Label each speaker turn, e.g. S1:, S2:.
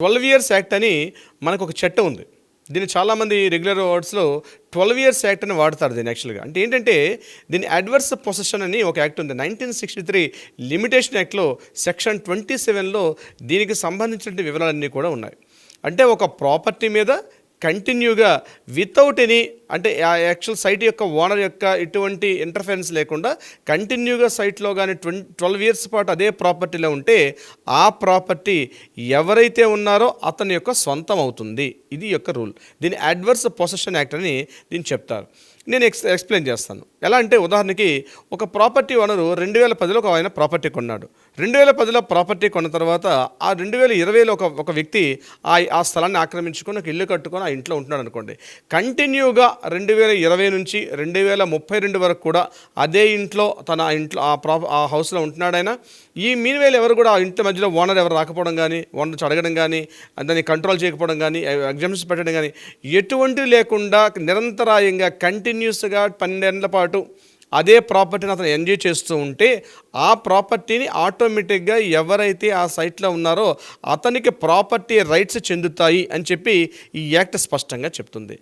S1: 12 years act అని మనకు ఒక చట్టం ఉంది. దీన్ని చాలామంది రెగ్యులర్ వర్డ్స్‌లో 12 ఇయర్స్ యాక్ట్ అని వాడతారు దీన్ని యాక్చువల్‌గా. అంటే ఏంటంటే దీన్ని అడ్వర్స్ పొసెషన్ అని ఒక యాక్ట్ ఉంది. 1963 లిమిటేషన్ యాక్ట్‌లో సెక్షన్ 27లో దీనికి సంబంధించిన వివరాలన్నీ కూడా ఉన్నాయి. అంటే ఒక ప్రాపర్టీ మీద కంటిన్యూగా వితౌట్ ఎనీ అంటే ఆ యాక్చువల్ సైట్ యొక్క ఓనర్ యొక్క ఎటువంటి ఇంటర్ఫరెన్స్ లేకుండా కంటిన్యూగా సైట్లో కానీ 12 ఇయర్స్ పాటు అదే ప్రాపర్టీలో ఉంటే ఆ ప్రాపర్టీ ఎవరైతే ఉన్నారో అతని యొక్క సొంతం అవుతుంది. ఇది యొక్క రూల్. దీన్ని అడ్వర్స్ పొసెషన్ యాక్ట్ అని దీన్ని చెప్తారు. నేను ఎక్స్ప్లెయిన్ చేస్తాను. ఎలా అంటే ఉదాహరణకి ఒక ప్రాపర్టీ ఓనరు 2010లో ఒక ఆయన ప్రాపర్టీ కొన్నాడు. 2010లో ప్రాపర్టీ కొన్న తర్వాత ఆ 2020లో ఒక వ్యక్తి ఆ స్థలాన్ని ఆక్రమించుకొని ఒక ఇల్లు కట్టుకొని ఆ ఇంట్లో ఉంటున్నాడు అనుకోండి. కంటిన్యూగా 2020 నుంచి 2032 వరకు కూడా అదే ఇంట్లో ఆ హౌస్లో ఉంటున్నాడైనా ఈ మీన్వేల్ ఎవరు కూడా ఆ ఇంటి మధ్యలో ఓనర్ ఎవరు రాకపోవడం కానీ, ఓనర్ అడగడం కానీ, దాన్ని కంట్రోల్ చేయకపోవడం కానీ, ఎగ్జామ్షన్స్ పెట్టడం కానీ ఎటువంటివి లేకుండా నిరంతరాయంగా కంటిన్యూస్గా 12 ఏళ్ల పాటు అదే ప్రాపర్టీని అతను ఎంజాయ్ చేస్తూ ఉంటే ఆ ప్రాపర్టీని ఆటోమేటిక్గా ఎవరైతే ఆ సైట్లో ఉన్నారో అతనికి ప్రాపర్టీ రైట్స్ చెందుతాయి అని చెప్పి ఈ యాక్ట్ స్పష్టంగా చెప్తుంది.